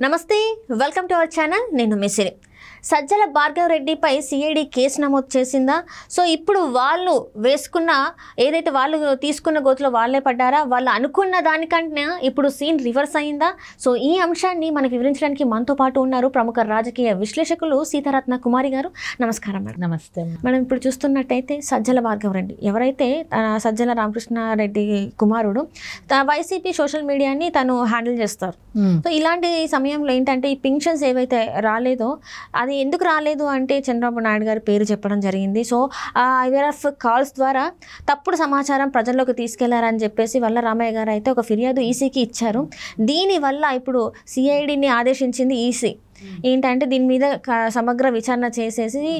నమస్తే welcome to our channel నేను మిసిరి సజ్జల భార్గవ్ రెడ్డిపై సిఐడి కేసు నమోదు చేసిందా సో ఇప్పుడు వాళ్ళు వేసుకున్న ఏదైతే వాళ్ళు తీసుకున్న గోతులో వాళ్ళే పడ్డారా వాళ్ళు అనుకున్న దానికంటే ఇప్పుడు సీన్ రివర్స్ అయిందా సో ఈ అంశాన్ని మనకు వివరించడానికి మనతో పాటు ఉన్నారు ప్రముఖ రాజకీయ విశ్లేషకులు సీతారత్న కుమారి గారు నమస్కారం మేడం నమస్తే మనం ఇప్పుడు చూస్తున్నట్టయితే సజ్జల భార్గవ్ రెడ్డి ఎవరైతే సజ్జల రామకృష్ణారెడ్డి కుమారుడు వైసీపీ సోషల్ మీడియాని తను హ్యాండిల్ చేస్తారు సో ఇలాంటి సమయంలో ఏంటంటే ఈ పింఛన్స్ ఏవైతే రాలేదో అది ఎందుకు రాలేదు అంటే చంద్రబాబు నాయుడు గారి పేరు చెప్పడం జరిగింది సో ఐవీఆర్ఎఫ్ కాల్స్ ద్వారా తప్పుడు సమాచారం ప్రజల్లోకి తీసుకెళ్లారని చెప్పేసి వల్ల రామయ్య గారు అయితే ఒక ఫిర్యాదు ఈసీకి ఇచ్చారు దీనివల్ల ఇప్పుడు సిఐడిని ఆదేశించింది ఈసీ ఏంటంటే దీని మీద సమగ్ర విచారణ చేసేసి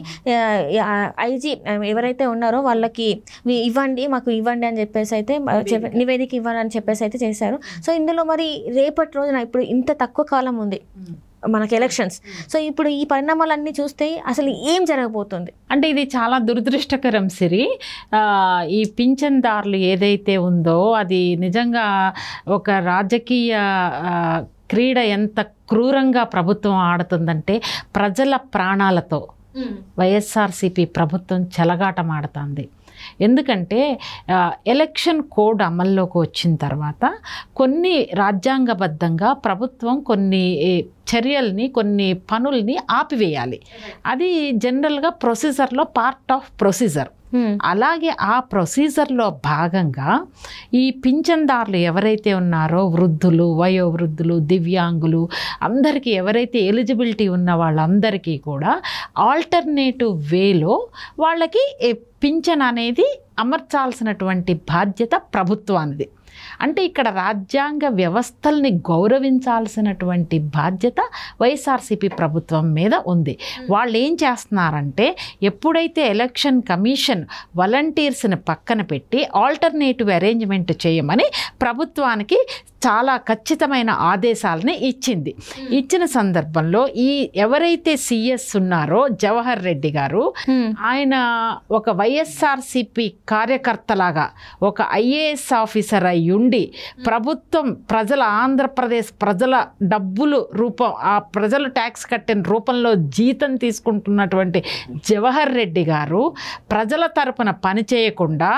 ఐజీ ఎవరైతే ఉన్నారో వాళ్ళకి మాకు ఇవ్వండి అని చెప్పేసి అయితే నివేదిక ఇవ్వాలని చెప్పేసి అయితే చేశారు సో ఇందులో మరి రేపటి రోజున ఇప్పుడు ఇంత తక్కువ కాలం ఉంది మనకి ఎలక్షన్స్ సో ఇప్పుడు ఈ పరిణామాలన్నీ చూస్తే అసలు ఏం జరగబోతుంది అంటే ఇది చాలా దురదృష్టకరం సిరి ఈ పింఛన్దారులు ఏదైతే ఉందో అది నిజంగా ఒక రాజకీయ క్రీడ ఎంత క్రూరంగా ప్రభుత్వం ఆడుతుందంటే ప్రజల ప్రాణాలతో వైఎస్ఆర్సీపీ ప్రభుత్వం చెలగాటమాడుతుంది ఎందుకంటే ఎలక్షన్ కోడ్ అమల్లోకి వచ్చిన తర్వాత కొన్ని రాజ్యాంగబద్ధంగా ప్రభుత్వం కొన్ని చర్యల్ని కొన్ని పనుల్ని ఆపివేయాలి అది జనరల్గా ప్రొసీజర్లో పార్ట్ ఆఫ్ ప్రొసీజర్ అలాగే ఆ ప్రొసీజర్లో భాగంగా ఈ పింఛన్దారులు ఎవరైతే ఉన్నారో వృద్ధులు వయోవృద్ధులు దివ్యాంగులు అందరికీ ఎవరైతే ఎలిజిబిలిటీ ఉన్న వాళ్ళందరికీ కూడా ఆల్టర్నేటివ్ వేలో వాళ్ళకి పింఛన్ అనేది అమర్చాల్సినటువంటి బాధ్యత ప్రభుత్వానిది అంటే ఇక్కడ రాజ్యాంగ వ్యవస్థల్ని గౌరవించాల్సినటువంటి బాధ్యత వైఎస్ఆర్సీపీ ప్రభుత్వం మీద ఉంది వాళ్ళు ఏం చేస్తున్నారంటే ఎప్పుడైతే ఎలక్షన్ కమిషన్ వాలంటీర్స్ని పక్కన పెట్టి ఆల్టర్నేటివ్ అరేంజ్మెంట్ చేయమని ప్రభుత్వానికి చాలా ఖచ్చితమైన ఆదేశాలని ఇచ్చిన సందర్భంలో ఈ ఎవరైతే సిఎస్ ఉన్నారో జవహర్ రెడ్డి గారు ఆయన ఒక వైఎస్ఆర్సీపీ కార్యకర్తలాగా ఒక ఐఏఎస్ ఆఫీసర్ అయ్యుండి ప్రభుత్వం ఆంధ్రప్రదేశ్ ప్రజల డబ్బులు ఆ ప్రజలు ట్యాక్స్ కట్టిన రూపంలో జీతం తీసుకుంటున్నటువంటి జవహర్ రెడ్డి గారు ప్రజల తరపున పనిచేయకుండా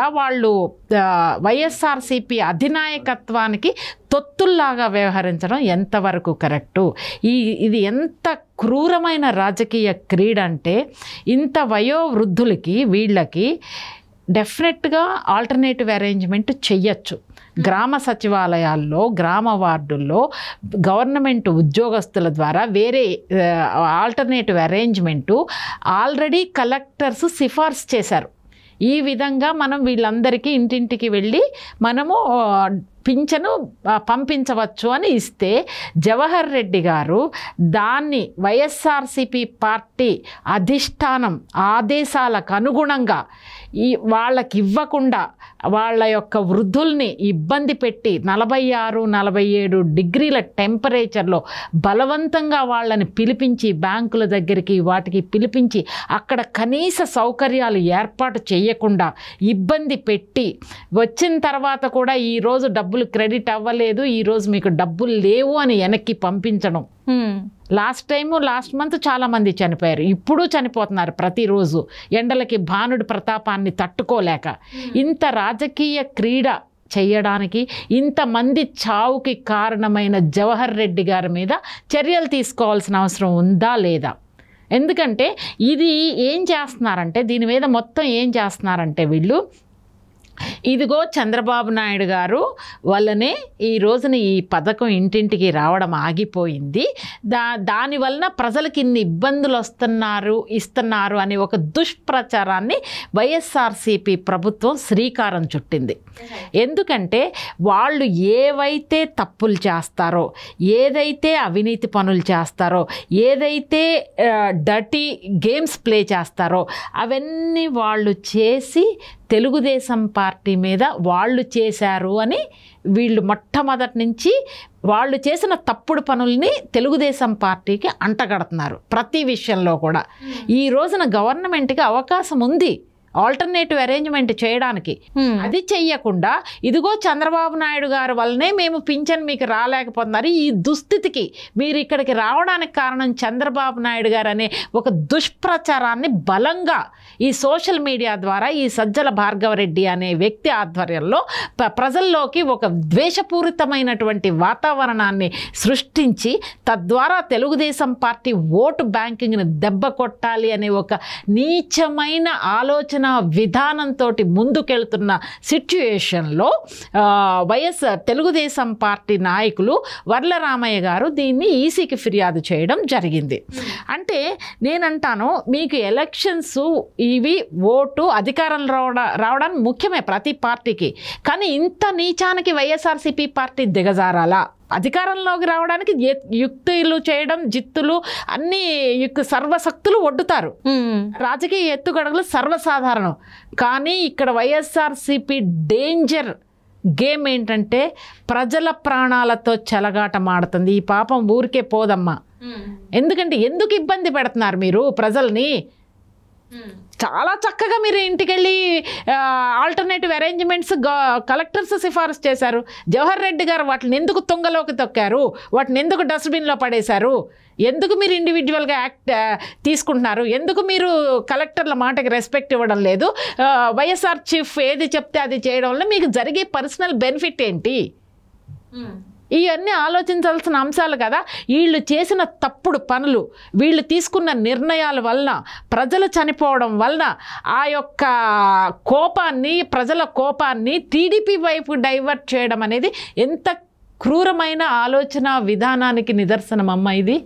వాళ్ళు వైఎస్ఆర్సీపీ అధినాయకత్వానికి తొత్తుల్లాగా వ్యవహరించడం ఎంతవరకు కరెక్టు ఇది ఎంత క్రూరమైన రాజకీయ క్రీడ అంటే ఇంత వయోవృద్ధులకి వీళ్ళకి డెఫినెట్గా ఆల్టర్నేటివ్ అరేంజ్మెంట్ చెయ్యొచ్చు గ్రామ సచివాలయాల్లో గ్రామ వార్డుల్లో గవర్నమెంట్ ఉద్యోగస్తుల ద్వారా వేరే ఆల్టర్నేటివ్ అరేంజ్మెంటు ఆల్రెడీ కలెక్టర్స్ సిఫార్సు చేశారు ఈ విధంగా మనం వీళ్ళందరికీ ఇంటింటికి వెళ్ళి మనము పింఛను పంపించవచ్చు అని ఇస్తే జవహర్ రెడ్డి గారు దాన్ని వైఎస్ఆర్సీపీ పార్టీ అధిష్టానం ఆదేశాలకు అనుగుణంగా వాళ్ళకి ఇవ్వకుండా వాళ్ళ యొక్క వృద్ధుల్ని ఇబ్బంది పెట్టి 46-47 డిగ్రీల టెంపరేచర్లో బలవంతంగా వాళ్ళని పిలిపించి బ్యాంకుల దగ్గరికి వాటికి పిలిపించి అక్కడ కనీస సౌకర్యాలు ఏర్పాటు చేయకుండా ఇబ్బంది పెట్టి వచ్చిన తర్వాత కూడా ఈరోజు డబ్బులు క్రెడిట్ అవ్వలేదు ఈరోజు మీకు డబ్బులు లేవు అని వెనక్కి పంపించడం లాస్ట్ మంత్ చాలామంది చనిపోయారు ఇప్పుడు చనిపోతున్నారు ప్రతిరోజు ఎండలకి భానుడి ప్రతాపాన్ని తట్టుకోలేక ఇంత రాజకీయ క్రీడ చేయడానికి ఇంతమంది చావుకి కారణమైన జవహర్ రెడ్డి గారి మీద చర్యలు తీసుకోవాల్సిన అవసరం ఉందా లేదా ఎందుకంటే ఇది ఏం చేస్తున్నారంటే దీని మీద మొత్తం ఏం చేస్తున్నారంటే వీళ్ళు ఇదిగో చంద్రబాబు నాయుడు గారు వల్లనే ఈ రోజున ఈ పథకం ఇంటింటికి రావడం ఆగిపోయింది దానివలన ప్రజలకు ఇన్ని ఇబ్బందులు ఇస్తున్నారు అనే ఒక దుష్ప్రచారాన్ని వైఎస్ఆర్సీపీ ప్రభుత్వం శ్రీకారం చుట్టింది ఎందుకంటే వాళ్ళు ఏవైతే తప్పులు చేస్తారో ఏదైతే అవినీతి పనులు చేస్తారో ఏదైతే డర్టీ గేమ్స్ ప్లే చేస్తారో అవన్నీ వాళ్ళు చేసి తెలుగుదేశం పార్టీ మీద వాళ్ళు చేశారు అని వీళ్ళు మొట్టమొదటి నుంచి వాళ్ళు చేసిన తప్పుడు పనుల్ని తెలుగుదేశం పార్టీకి అంటగడుతున్నారు ప్రతి విషయంలో కూడా ఈ రోజున గవర్నమెంట్కి అవకాశం ఉంది ఆల్టర్నేటివ్ అరేంజ్మెంట్ చేయడానికి. అది చెయ్యకుండా ఇదిగో చంద్రబాబు నాయుడు గారి వల్లనే మేము పింఛన్ మీకు రాలేకపోతున్నారు, ఈ దుస్థితికి మీరు ఇక్కడికి రావడానికి కారణం చంద్రబాబు నాయుడు గారు అనే ఒక దుష్ప్రచారాన్ని బలంగా ఈ సోషల్ మీడియా ద్వారా ఈ సజ్జల భార్గవరెడ్డి అనే వ్యక్తి ఆధ్వర్యంలో ప్రజల్లోకి ఒక ద్వేషపూరితమైనటువంటి వాతావరణాన్ని సృష్టించి తద్వారా తెలుగుదేశం పార్టీ ఓటు బ్యాంకింగ్ని దెబ్బ కొట్టాలి అనే ఒక నీచమైన ఆలోచన విధానంతో ముందుకెళ్తున్న సిచ్యుయేషన్లో తెలుగుదేశం పార్టీ నాయకులు వర్లరామయ్య గారు దీన్ని ఈసీకి ఫిర్యాదు చేయడం జరిగింది. అంటే నేనంటాను, మీకు ఎలక్షన్స్ ఇవి ఓటు అధికారంలో రావడానికి ముఖ్యమే ప్రతి పార్టీకి, కానీ ఇంత నీచానికి వైఎస్ఆర్సీపీ పార్టీ దిగజారాలా? అధికారంలోకి రావడానికి యుక్తులు చేయడం, జిత్తులు అన్ని సర్వశక్తులు ఒడ్డుతారు. రాజకీయ ఎత్తుగడలు సర్వసాధారణం. కానీ ఇక్కడ వైఎస్ఆర్సీపీ డేంజర్ గేమ్ ఏంటంటే ప్రజల ప్రాణాలతో చెలగాటమాడుతుంది. ఈ పాపం ఊరికే పోదమ్మా. ఎందుకంటే ఎందుకు ఇబ్బంది పెడుతున్నారు మీరు ప్రజల్ని? చాలా చక్కగా మీరు ఇంటికెళ్ళి ఆల్టర్నేటివ్ అరేంజ్మెంట్స్ కలెక్టర్స్ సిఫారసు చేశారు. జవహర్ రెడ్డి గారు వాటిని ఎందుకు తుంగలోకి తొక్కారు? వాటిని ఎందుకు డస్ట్బిన్లో పడేశారు? ఎందుకు మీరు ఇండివిజువల్గా యాక్ట్ తీసుకుంటున్నారు? ఎందుకు మీరు కలెక్టర్ల మాటకి రెస్పెక్ట్ ఇవ్వడం లేదు? వైఎస్ఆర్ చీఫ్ ఏది చెప్తే అది చేయడం వల్ల మీకు జరిగే పర్సనల్ బెనిఫిట్ ఏంటి? ఇవన్నీ ఆలోచించాల్సిన అంశాలు కదా. వీళ్ళు చేసిన తప్పుడు పనులు, వీళ్ళు తీసుకున్న నిర్ణయాల వలన ప్రజలు చనిపోవడం వలన ఆ యొక్క కోపాన్ని, ప్రజల కోపాన్ని టీడీపీ వైపు డైవర్ట్ చేయడం అనేది ఎంత క్రూరమైన ఆలోచన విధానానికి నిదర్శనం అమ్మ ఇది.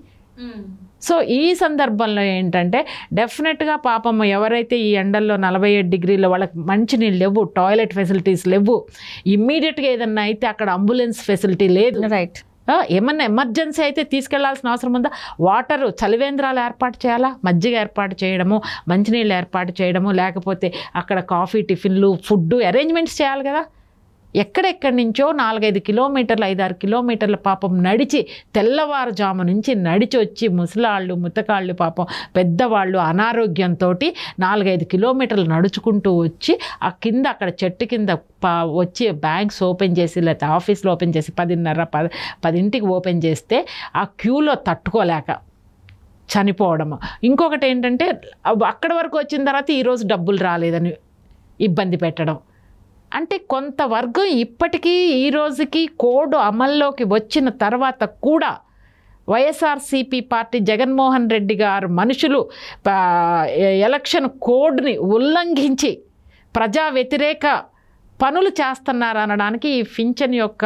సో ఈ సందర్భంలో ఏంటంటే డెఫినెట్గా పాపం ఎవరైతే ఈ ఎండల్లో 47 డిగ్రీలో వాళ్ళకి మంచినీళ్ళు లేవు, టాయిలెట్ ఫెసిలిటీస్ లేవు, ఇమ్మీడియట్గా ఏదన్నా అయితే అక్కడ అంబులెన్స్ ఫెసిలిటీ లేదు, రైట్, ఏమన్నా ఎమర్జెన్సీ అయితే తీసుకెళ్లాల్సిన అవసరం ఉందా? వాటరు చలివేంద్రాలు ఏర్పాటు చేయాలా? మజ్జిగ ఏర్పాటు చేయడము, మంచినీళ్ళు ఏర్పాటు చేయడము, లేకపోతే అక్కడ కాఫీ, టిఫిన్లు, ఫుడ్ అరేంజ్మెంట్స్ చేయాలి కదా. ఎక్కడెక్కడి నుంచో 4-5 కిలోమీటర్లు, 5-6 కిలోమీటర్ల పాపం నడిచి తెల్లవారుజాము నుంచి నడిచి వచ్చి ముసలాళ్ళు, ముతకాళ్ళు, పాపం పెద్దవాళ్ళు అనారోగ్యంతో 4-5 కిలోమీటర్లు నడుచుకుంటూ వచ్చి ఆ కింద అక్కడ చెట్టు కింద వచ్చి బ్యాంక్స్ ఓపెన్ చేసి లేకపోతే ఆఫీసులు ఓపెన్ చేసి 10:30-10ంటికి ఓపెన్ చేస్తే ఆ క్యూలో తట్టుకోలేక చనిపోవడము. ఇంకొకటి ఏంటంటే అక్కడి వరకు వచ్చిన తర్వాత ఈరోజు డబ్బులు రాలేదని ఇబ్బంది పెట్టడం. అంటే కొంతవర్గం ఇప్పటికీ ఈ రోజుకి కోడ్ అమల్లోకి వచ్చిన తర్వాత కూడా వైఎస్ఆర్సీపీ పార్టీ జగన్మోహన్ రెడ్డి గారు మనుషులు ఎలక్షన్ కోడ్ని ఉల్లంఘించి ప్రజా వ్యతిరేక పనులు చేస్తున్నారు అనడానికి ఈ పింఛన్ యొక్క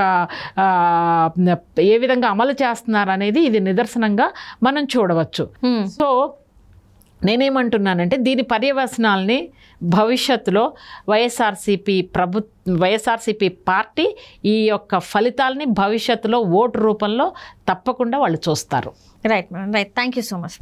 ఏ విధంగా అమలు చేస్తున్నారు అనేది ఇది నిదర్శనంగా మనం చూడవచ్చు. సో నేనేమంటున్నానంటే దీని పర్యవసనాల్ని భవిష్యత్తులో వైఎస్ఆర్సీపీ పార్టీ ఈ యొక్క ఫలితాలని భవిష్యత్తులో ఓటు రూపంలో తప్పకుండా వాళ్ళు చూస్తారు. Right madam, right. Thank you so much.